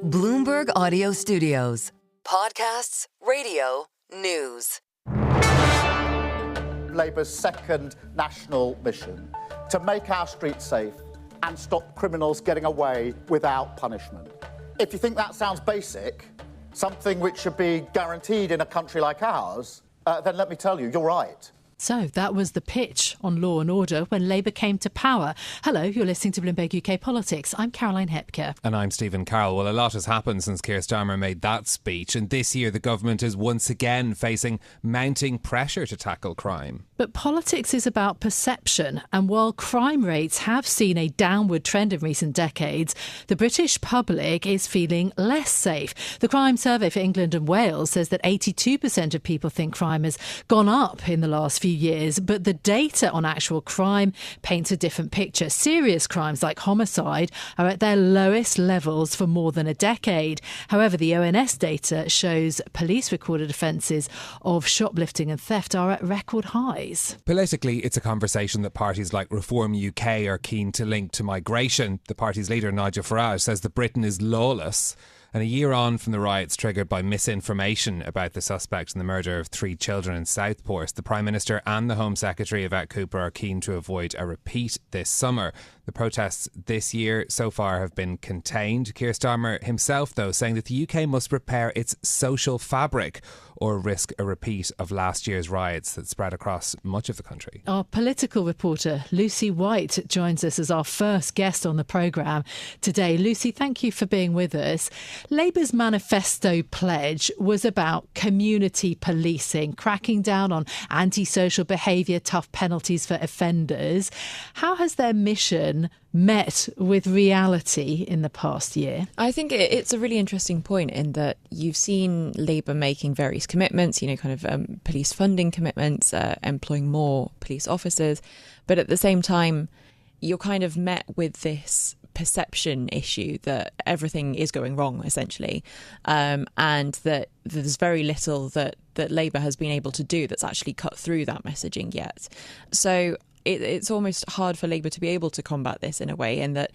Bloomberg Audio Studios. Podcasts, radio, news. Labour's second national mission to make our streets safe and stop criminals getting away without punishment. If you think that sounds basic, something which should be guaranteed in a country like ours, then let me tell you, you're right. So that was the pitch on law and order when Labour came to power. Hello, you're listening to Bloomberg UK Politics. I'm Caroline Hepker. And I'm Stephen Carroll. Well, a lot has happened since Keir Starmer made that speech. And this year, the government is once again facing mounting pressure to tackle crime. But politics is about perception. And while crime rates have seen a downward trend in recent decades, the British public is feeling less safe. The crime survey for England and Wales says that 82% of people think crime has gone up in the last few years, but the data on actual crime paints a different picture. Serious crimes like homicide are at their lowest levels for more than a decade. However, the ONS data shows police recorded offences of shoplifting and theft are at record highs. Politically, it's a conversation that parties like Reform UK are keen to link to migration. The party's leader, Nigel Farage, says that Britain is lawless. And a year on from the riots triggered by misinformation about the suspect in the murder of 3 children in Southport, the Prime Minister and the Home Secretary, Yvette Cooper, are keen to avoid a repeat this summer. The protests this year so far have been contained. Keir Starmer himself, though, saying that the UK must repair its social fabric or risk a repeat of last year's riots that spread across much of the country. Our political reporter, Lucy White, joins us as our first guest on the programme today. Lucy, thank you for being with us. Labour's manifesto pledge was about community policing, cracking down on antisocial behaviour, tough penalties for offenders. How has their mission met with reality in the past year? I think it's a really interesting point in that you've seen Labour making various commitments, police funding commitments, employing more police officers. But at the same time, you're kind of met with this perception issue that everything is going wrong, essentially, and that there's very little that Labour has been able to do that's actually cut through that messaging yet. So it's almost hard for Labour to be able to combat this in a way, and that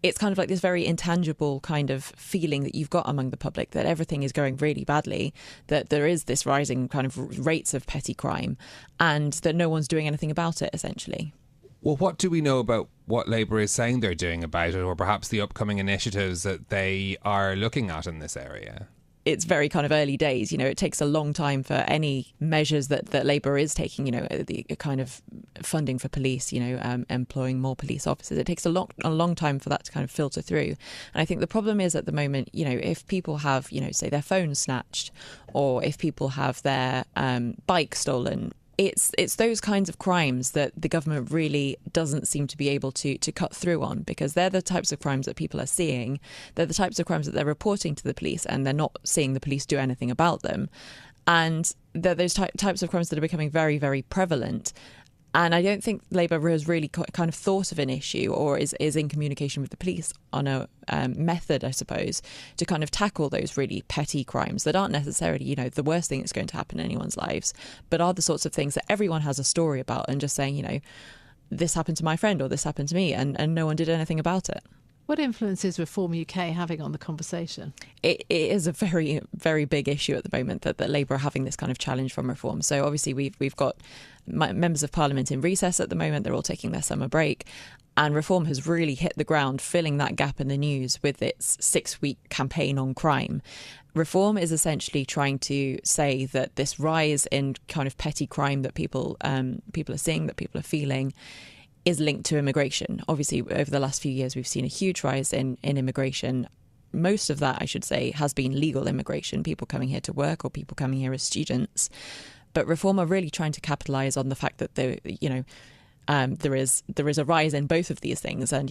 it's kind of like this very intangible kind of feeling that you've got among the public that everything is going really badly, that there is this rising kind of rates of petty crime, and that no one's doing anything about it, essentially. Well, what do we know about what Labour is saying they're doing about it, or perhaps the upcoming initiatives that they are looking at in this area? It's very kind of early days. It takes a long time for any measures that Labour is taking, the kind of funding for police, employing more police officers. It takes a long time for that to kind of filter through. And I think the problem is at the moment, if people have, say their phones snatched, or if people have their bike stolen, it's those kinds of crimes that the government really doesn't seem to be able to cut through on, because they're the types of crimes that people are seeing. They're the types of crimes that they're reporting to the police, and they're not seeing the police do anything about them. And they're those types of crimes that are becoming very, very prevalent. And I don't think Labour has really kind of thought of an issue or is in communication with the police on a method, I suppose, to kind of tackle those really petty crimes that aren't necessarily, the worst thing that's going to happen in anyone's lives, but are the sorts of things that everyone has a story about, and just saying, this happened to my friend or this happened to me, and no one did anything about it. What influence is Reform UK having on the conversation? It is a very, very big issue at the moment that Labour are having this kind of challenge from Reform. So obviously we've got members of Parliament in recess at the moment. They're all taking their summer break. And Reform has really hit the ground, filling that gap in the news with its 6-week campaign on crime. Reform is essentially trying to say that this rise in kind of petty crime that people are seeing, that people are feeling, is linked to immigration. Obviously, over the last few years, we've seen a huge rise in immigration. Most of that, I should say, has been legal immigration, people coming here to work or people coming here as students. But Reform are really trying to capitalise on the fact that there is a rise in both of these things, and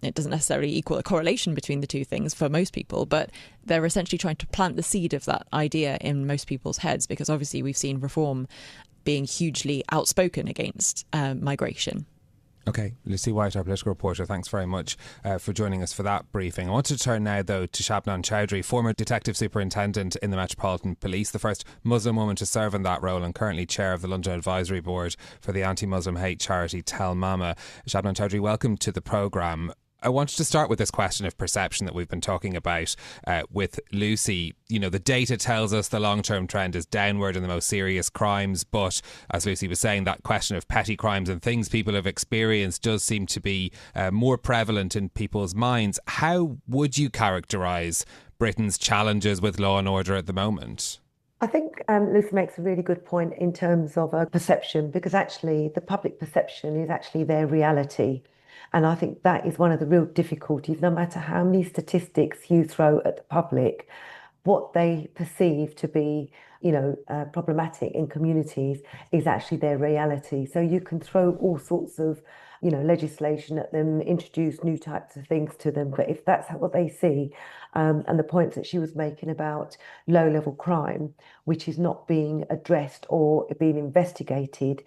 it doesn't necessarily equal a correlation between the two things for most people, but they're essentially trying to plant the seed of that idea in most people's heads, because obviously we've seen Reform being hugely outspoken against migration. OK, Lucy White, our political reporter, thanks very much for joining us for that briefing. I want to turn now, though, to Shabnam Chaudhri, former Detective Superintendent in the Metropolitan Police, the first Muslim woman to serve in that role, and currently chair of the London Advisory Board for the anti-Muslim hate charity Tell Mama. Shabnam Chaudhri, welcome to the programme. I wanted to start with this question of perception that we've been talking about with Lucy. You know, the data tells us the long-term trend is downward in the most serious crimes, but as Lucy was saying, that question of petty crimes and things people have experienced does seem to be more prevalent in people's minds. How would you characterise Britain's challenges with law and order at the moment? I think Lucy makes a really good point in terms of a perception, because actually the public perception is actually their reality. And I think that is one of the real difficulties. No matter how many statistics you throw at the public, what they perceive to be, problematic in communities is actually their reality. So you can throw all sorts of, legislation at them, introduce new types of things to them. But if that's what they see, and the points that she was making about low-level crime, which is not being addressed or being investigated,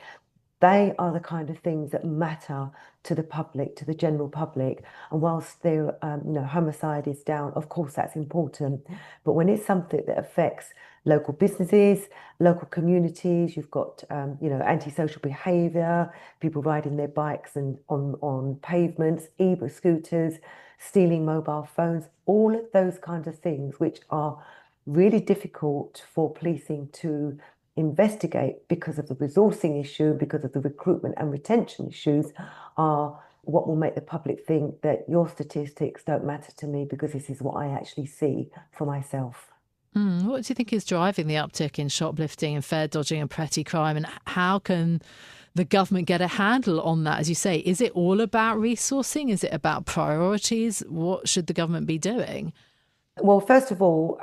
they are the kind of things that matter to the public, to the general public. And whilst their, homicide is down, of course that's important. But when it's something that affects local businesses, local communities, you've got, antisocial behaviour, people riding their bikes and on pavements, e-scooters, stealing mobile phones, all of those kinds of things, which are really difficult for policing to investigate because of the resourcing issue, because of the recruitment and retention issues, are what will make the public think that your statistics don't matter to me because this is what I actually see for myself. What do you think is driving the uptick in shoplifting and fare dodging and petty crime, and how can the government get a handle on that? As you say, is it all about resourcing? Is it about priorities? What should the government be doing? Well, first of all,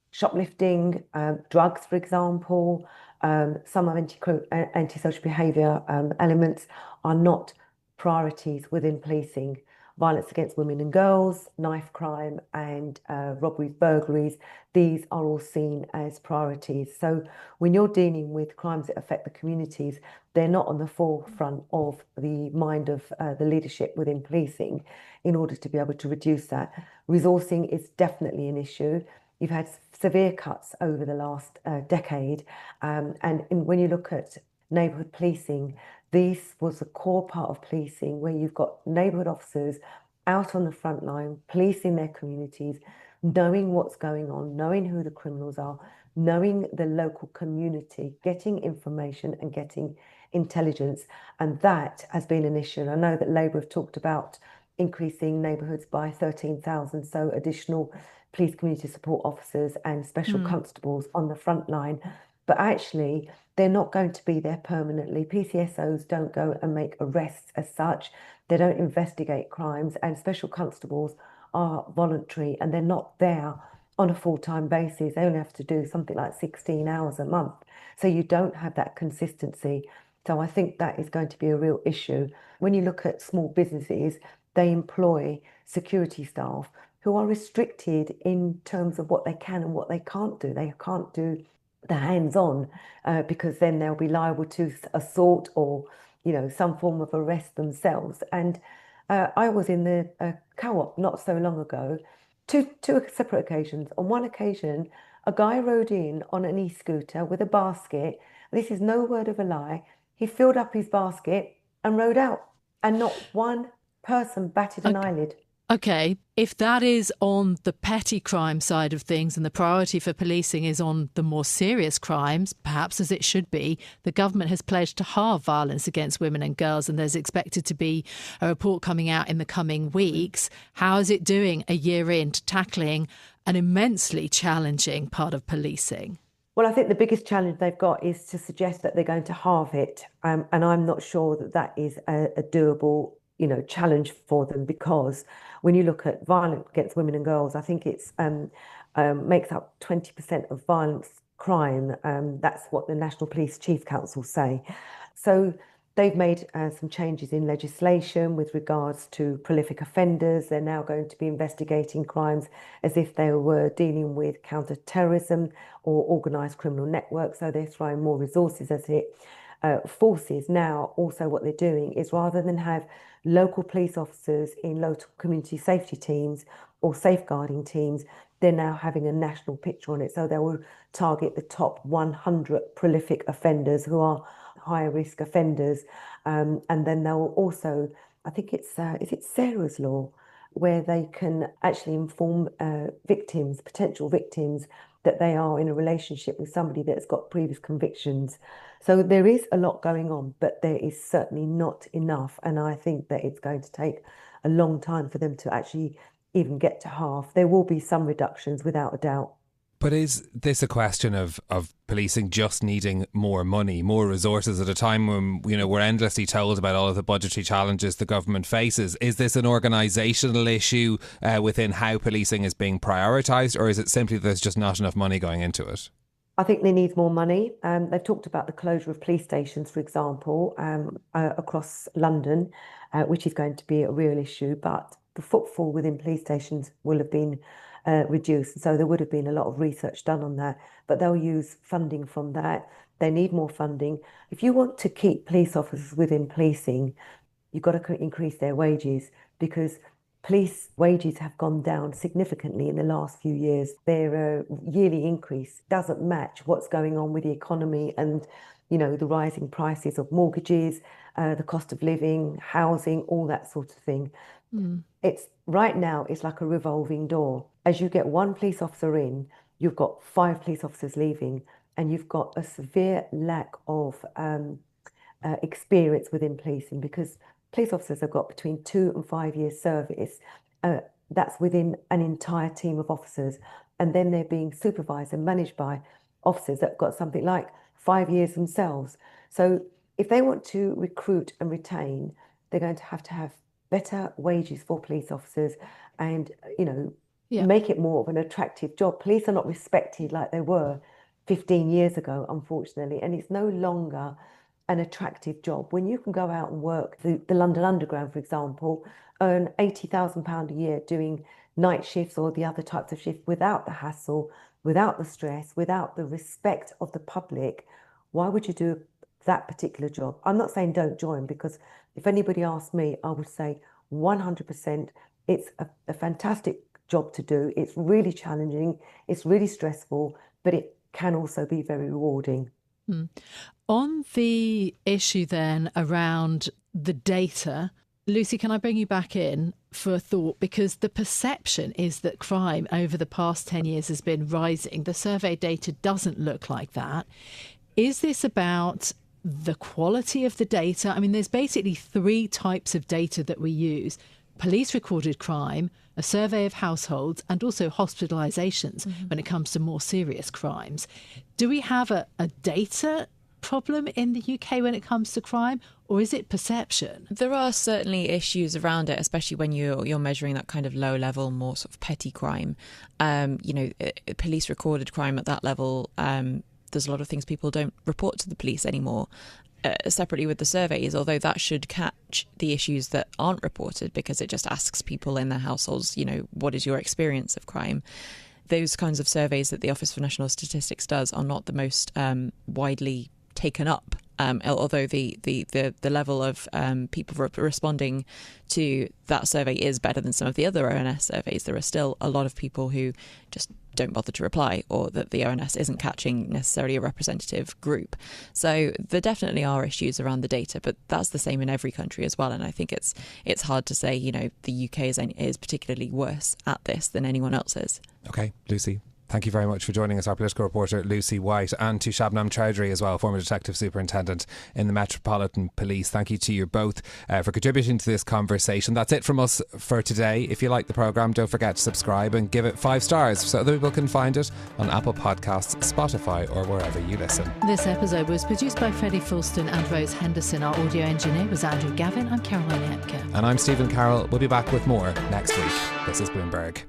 shoplifting, drugs, for example, some of antisocial behaviour elements are not priorities within policing. Violence against women and girls, knife crime and robberies, burglaries, these are all seen as priorities. So when you're dealing with crimes that affect the communities, they're not on the forefront of the mind of the leadership within policing in order to be able to reduce that. Resourcing is definitely an issue. You've had severe cuts over the last decade. And when you look at neighbourhood policing, this was a core part of policing where you've got neighbourhood officers out on the front line, policing their communities, knowing what's going on, knowing who the criminals are, knowing the local community, getting information and getting intelligence. And that has been an issue. And I know that Labour have talked about increasing neighbourhoods by 13,000, so additional police community support officers and special constables on the front line. But actually, they're not going to be there permanently. PCSOs don't go and make arrests as such. They don't investigate crimes, and special constables are voluntary and they're not there on a full-time basis. They only have to do something like 16 hours a month. So you don't have that consistency. So I think that is going to be a real issue. When you look at small businesses, they employ security staff who are restricted in terms of what they can and what they can't do. They can't do the hands-on because then they'll be liable to assault or, some form of arrest themselves. And I was in the co-op not so long ago, two separate occasions. On one occasion, a guy rode in on an e-scooter with a basket. This is no word of a lie. He filled up his basket and rode out, and not one person batted an eyelid. Okay, if that is on the petty crime side of things and the priority for policing is on the more serious crimes, perhaps as it should be, the government has pledged to halve violence against women and girls, and there's expected to be a report coming out in the coming weeks. How is it doing a year into tackling an immensely challenging part of policing? Well, I think the biggest challenge they've got is to suggest that they're going to halve it. And I'm not sure that that is a doable challenge for them, because when you look at violence against women and girls, I think it's makes up 20% of violence crime. That's what the National Police Chief Council say. So they've made some changes in legislation with regards to prolific offenders. They're now going to be investigating crimes as if they were dealing with counter-terrorism or organised criminal networks. So they're throwing more resources at it. Forces now, also what they're doing is, rather than have local police officers in local community safety teams or safeguarding teams, they're now having a national picture on it. So they will target the top 100 prolific offenders who are higher risk offenders. And then they'll also I think it's, is it Sarah's law, where they can actually inform victims, potential victims, that they are in a relationship with somebody that's got previous convictions. So there is a lot going on, but there is certainly not enough. And I think that it's going to take a long time for them to actually even get to half. There will be some reductions without a doubt. But is this a question of policing just needing more money, more resources at a time when, we're endlessly told about all of the budgetary challenges the government faces? Is this an organisational issue within how policing is being prioritised, or is it simply there's just not enough money going into it? I think they need more money. They've talked about the closure of police stations, for example, across London, which is going to be a real issue. But the footfall within police stations will have been reduced. So there would have been a lot of research done on that, but they'll use funding from that. They need more funding. If you want to keep police officers within policing, you've got to increase their wages, because police wages have gone down significantly in the last few years. Their yearly increase doesn't match what's going on with the economy and, the rising prices of mortgages, the cost of living, housing, all that sort of thing. It's right now, it's like a revolving door. As you get one police officer in, you've got 5 police officers leaving, and you've got a severe lack of experience within policing, because police officers have got between 2 and 5 years service. That's within an entire team of officers. And then they're being supervised and managed by officers that have got something like 5 years themselves. So if they want to recruit and retain, they're going to have better wages for police officers and, make it more of an attractive job. Police are not respected like they were 15 years ago, unfortunately, and it's no longer an attractive job. When you can go out and work the London Underground, for example, earn £80,000 a year doing night shifts or the other types of shifts without the hassle, without the stress, without the respect of the public, why would you do that particular job? I'm not saying don't join, because if anybody asked me, I would say 100%. It's a fantastic job to do. It's really challenging. It's really stressful, but it can also be very rewarding. On the issue then around the data, Lucy, can I bring you back in for a thought? Because the perception is that crime over the past 10 years has been rising. The survey data doesn't look like that. Is this about the quality of the data? I mean, there's basically 3 types of data that we use: police recorded crime, a survey of households, and also hospitalisations when it comes to more serious crimes. Do we have a data problem in the UK when it comes to crime, or is it perception? There are certainly issues around it, especially when you're measuring that kind of low level, more sort of petty crime. Police recorded crime at that level, there's a lot of things people don't report to the police anymore. Separately with the surveys, although that should catch the issues that aren't reported, because it just asks people in their households, what is your experience of crime? Those kinds of surveys that the Office for National Statistics does are not the most widely taken up. Although the level of people responding to that survey is better than some of the other ONS surveys, there are still a lot of people who just don't bother to reply, or that the ONS isn't catching necessarily a representative group. So there definitely are issues around the data, but that's the same in every country as well. And I think it's hard to say, the UK is particularly worse at this than anyone else is. OK, Lucy, thank you very much for joining us, our political reporter Lucy White, and to Shabnam Chaudhri as well, former Detective Superintendent in the Metropolitan Police. Thank you to you both for contributing to this conversation. That's it from us for today. If you like the programme, don't forget to subscribe and give it 5 stars so other people can find it on Apple Podcasts, Spotify, or wherever you listen. This episode was produced by Freddy, Foulston and Rose Henderson. Our audio engineer was Andrew Gavin. I'm Caroline Hepker. And I'm Stephen Carroll. We'll be back with more next week. This is Bloomberg.